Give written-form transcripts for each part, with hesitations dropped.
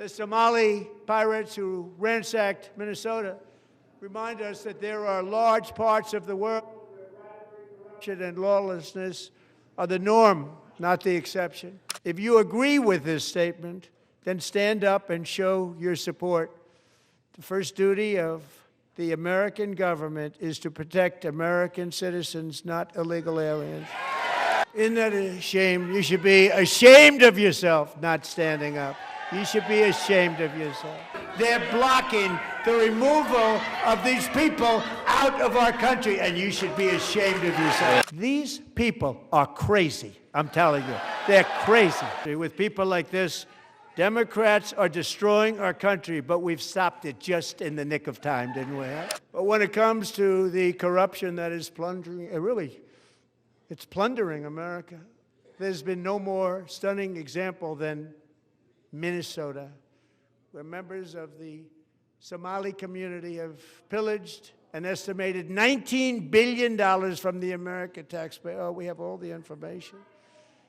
The Somali pirates who ransacked Minnesota remind us that there are large parts of the world where corruption and lawlessness are the norm, not the exception. If you agree with this statement, then stand up and show your support. The first duty of the American government is to protect American citizens, not illegal aliens. Isn't that a shame? You should be ashamed of yourself not standing up. You should be ashamed of yourself. They're blocking the removal of these people out of our country, and you should be ashamed of yourself. These people are crazy, I'm telling you. They're crazy. With people like this, Democrats are destroying our country, but we've stopped it just in the nick of time, didn't we? But when it comes to the corruption that is plundering, it's plundering America. There's been no more stunning example than Minnesota, where members of the Somali community have pillaged an estimated $19 billion from the American taxpayer. Oh, we have all the information.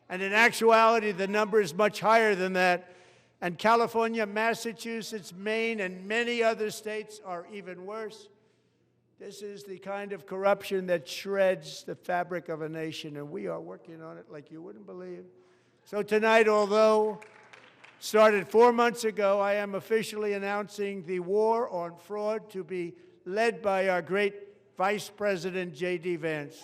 And in actuality, the number is much higher than that. And California, Massachusetts, Maine, and many other states are even worse. This is the kind of corruption that shreds the fabric of a nation, and we are working on it like you wouldn't believe. So tonight, although started 4 months ago, I am officially announcing the war on fraud to be led by our great Vice President, J.D. Vance.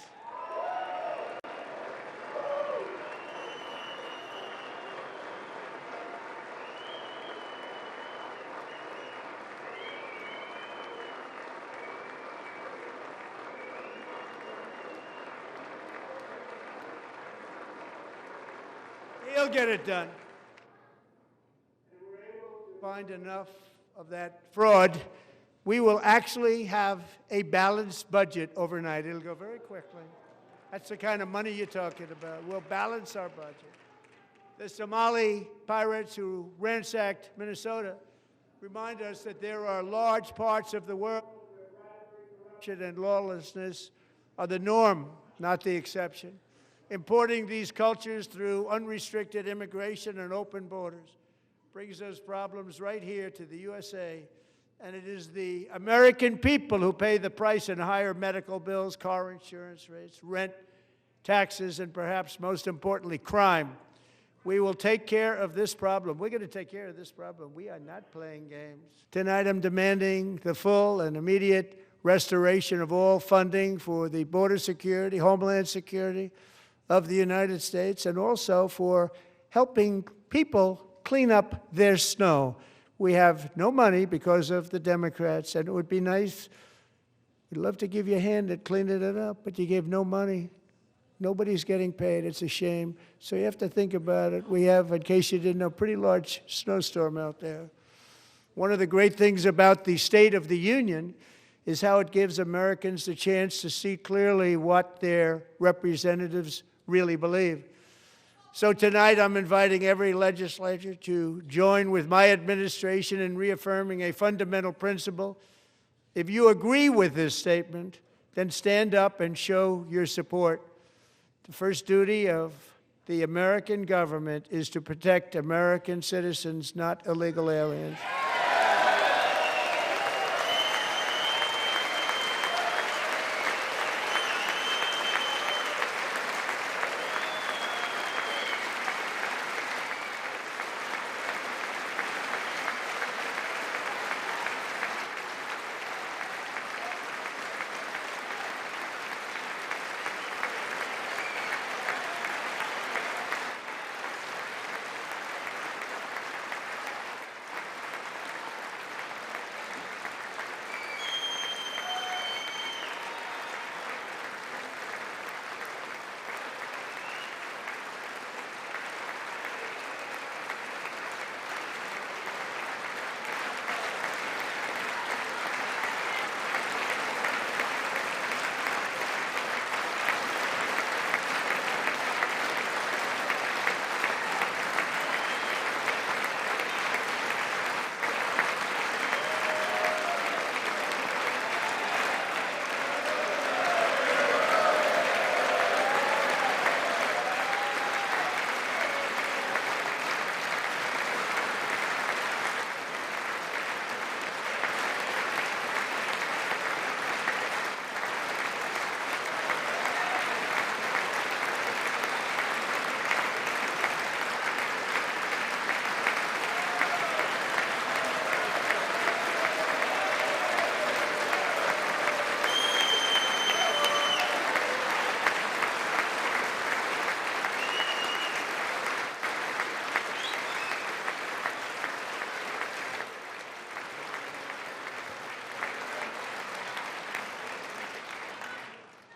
He'll get it done. Find enough of that fraud, we will actually have a balanced budget overnight. It'll go very quickly. That's the kind of money you're talking about. We'll balance our budget. The Somali pirates who ransacked Minnesota remind us that there are large parts of the world where corruption and lawlessness are the norm, not the exception. Importing these cultures through unrestricted immigration and open borders brings those problems right here to the USA, and it is the American people who pay the price in higher medical bills, car insurance rates, rent, taxes, and perhaps most importantly, crime. We will take care of this problem. We're going to take care of this problem. We are not playing games. Tonight I'm demanding the full and immediate restoration of all funding for the border security, homeland security of the United States, and also for helping people clean up their snow. We have no money because of the Democrats, and it would be nice, we'd love to give you a hand at cleaning it up, but you gave no money. Nobody's getting paid. It's a shame. So you have to think about it. We have, in case you didn't know, a pretty large snowstorm out there. One of the great things about the State of the Union is how it gives Americans the chance to see clearly what their representatives really believe. So tonight I'm inviting every legislator to join with my administration in reaffirming a fundamental principle. If you agree with this statement, then stand up and show your support. The first duty of the American government is to protect American citizens, not illegal aliens.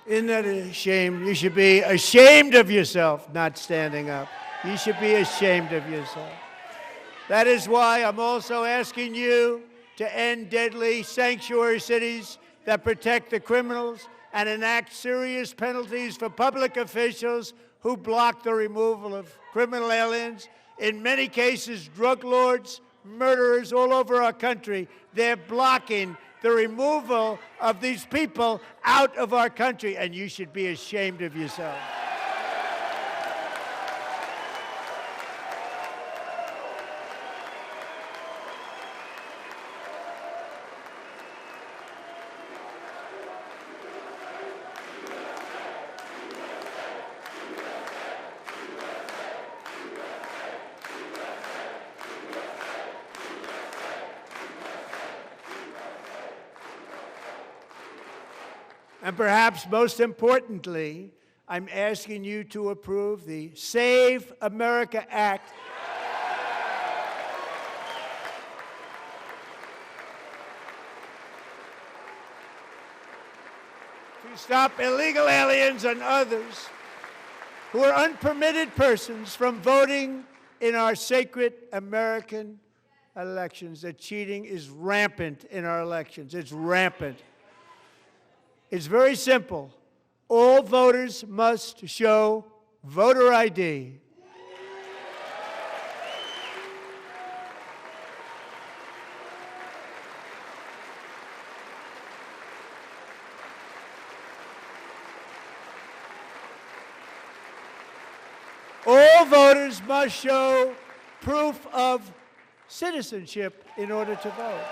Isn't that a shame? You should be ashamed of yourself not standing up. You should be ashamed of yourself. That is why I'm also asking you to end deadly sanctuary cities that protect the criminals and enact serious penalties for public officials who block the removal of criminal aliens. In many cases, drug lords, murderers all over our country, they're blocking the removal of these people out of our country, and you should be ashamed of yourself. And perhaps most importantly, I'm asking you to approve the Save America Act. To stop illegal aliens and others who are unpermitted persons from voting in our sacred American elections. That cheating is rampant in our elections. It's rampant. It's very simple. All voters must show voter ID. All voters must show proof of citizenship in order to vote.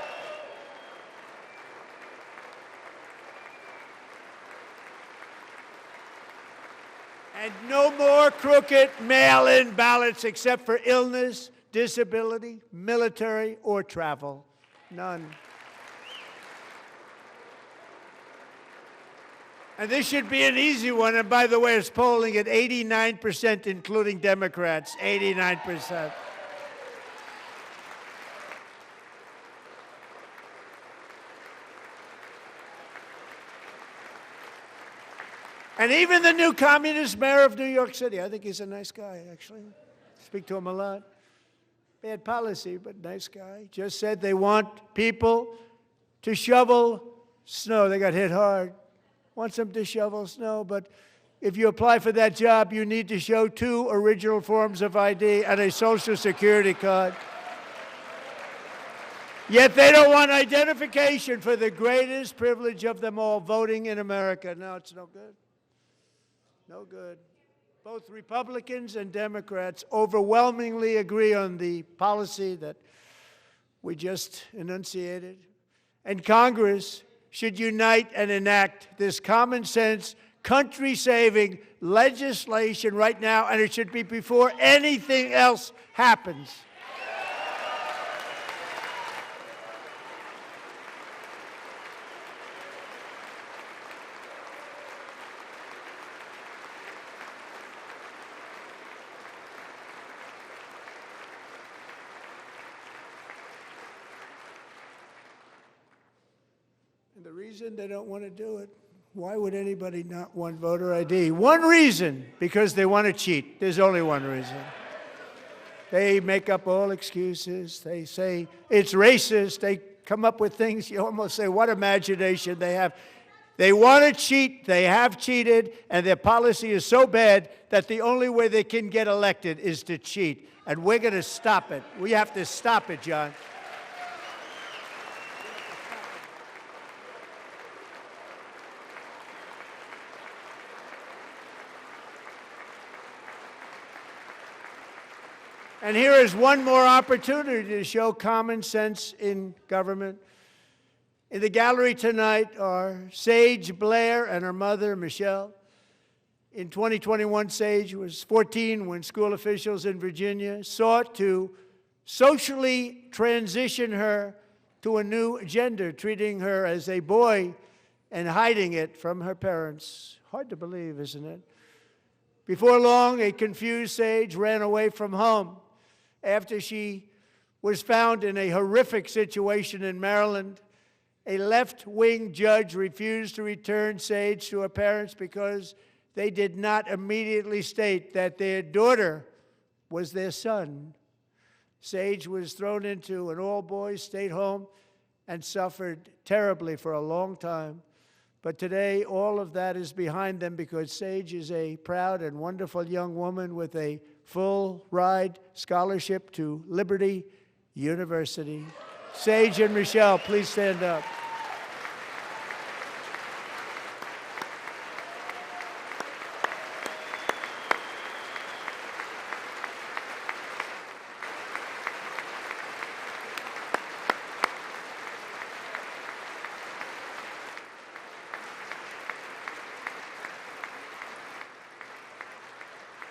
And no more crooked mail-in ballots except for illness, disability, military, or travel. None. And this should be an easy one. And by the way, it's polling at 89%, including Democrats, 89%. And even the new communist mayor of New York City, I think he's a nice guy, actually. Speak to him a lot. Bad policy, but nice guy. Just said they want people to shovel snow. They got hit hard. Wants them to shovel snow, but if you apply for that job, you need to show 2 original forms of ID and a Social Security card. Yet they don't want identification for the greatest privilege of them all, voting in America. No, it's no good. No good. Both Republicans and Democrats overwhelmingly agree on the policy that we just enunciated. And Congress should unite and enact this common sense, country-saving legislation right now, and it should be before anything else happens. And the reason they don't want to do it, why would anybody not want voter ID? One reason, because they want to cheat. There's only one reason. They make up all excuses. They say it's racist. They come up with things you almost say, what imagination they have. They want to cheat. They have cheated. And their policy is so bad that the only way they can get elected is to cheat. And we're going to stop it. We have to stop it, John. And here is one more opportunity to show common sense in government. In the gallery tonight are Sage Blair and her mother, Michelle. In 2021, Sage was 14 when school officials in Virginia sought to socially transition her to a new gender, treating her as a boy and hiding it from her parents. Hard to believe, isn't it? Before long, a confused Sage ran away from home after she was found in a horrific situation in Maryland. A left-wing judge refused to return Sage to her parents because they did not immediately state that their daughter was their son. Sage was thrown into an all-boys state home and suffered terribly for a long time. But today, all of that is behind them because Sage is a proud and wonderful young woman with a full-ride scholarship to Liberty University. Sage and Michelle, please stand up.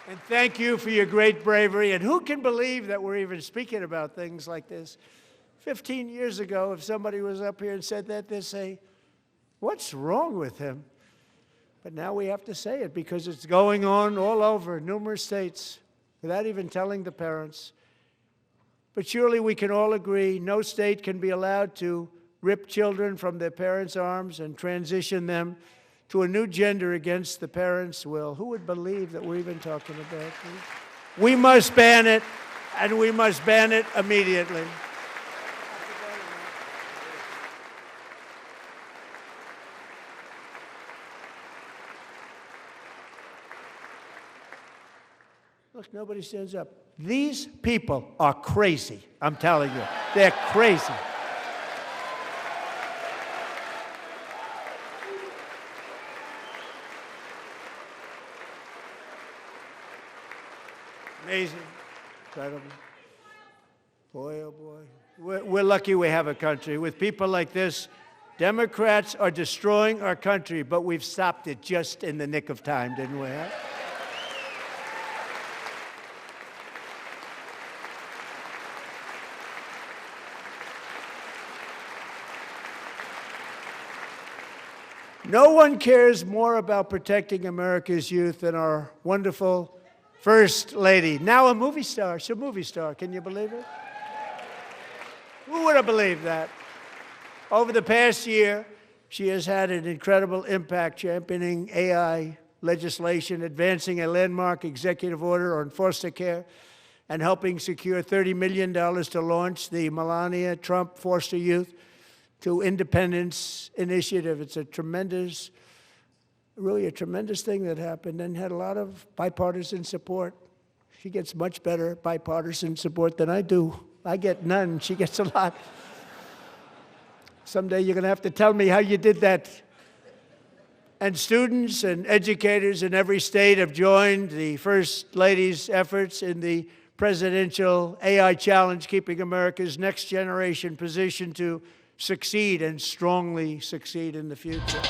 And thank you for your great bravery. And who can believe that we're even speaking about things like this? 15 years ago, if somebody was up here and said that, they'd say, what's wrong with him? But now we have to say it because it's going on all over numerous states without even telling the parents. But surely we can all agree no state can be allowed to rip children from their parents' arms and transition them to a new gender against the parents' will. Who would believe that we're even talking about this? We must ban it, and we must ban it immediately. Look, nobody stands up. These people are crazy, I'm telling you. They're crazy. Amazing, incredible. Boy, oh boy. We're lucky we have a country. With people like this, Democrats are destroying our country, but we've stopped it just in the nick of time, didn't we? Huh? No one cares more about protecting America's youth than our wonderful First Lady, now a movie star. She's a movie star. Can you believe it? Who would have believed that? Over the past year, she has had an incredible impact championing AI legislation, advancing a landmark executive order on foster care, and helping secure $30 million to launch the Melania Trump Foster Youth to Independence Initiative. It's a tremendous, really a tremendous thing that happened and had a lot of bipartisan support. She gets much better bipartisan support than I do. I get none. She gets a lot. Someday you're going to have to tell me how you did that. And students and educators in every state have joined the First Lady's efforts in the presidential AI challenge, keeping America's next generation positioned to succeed and strongly succeed in the future.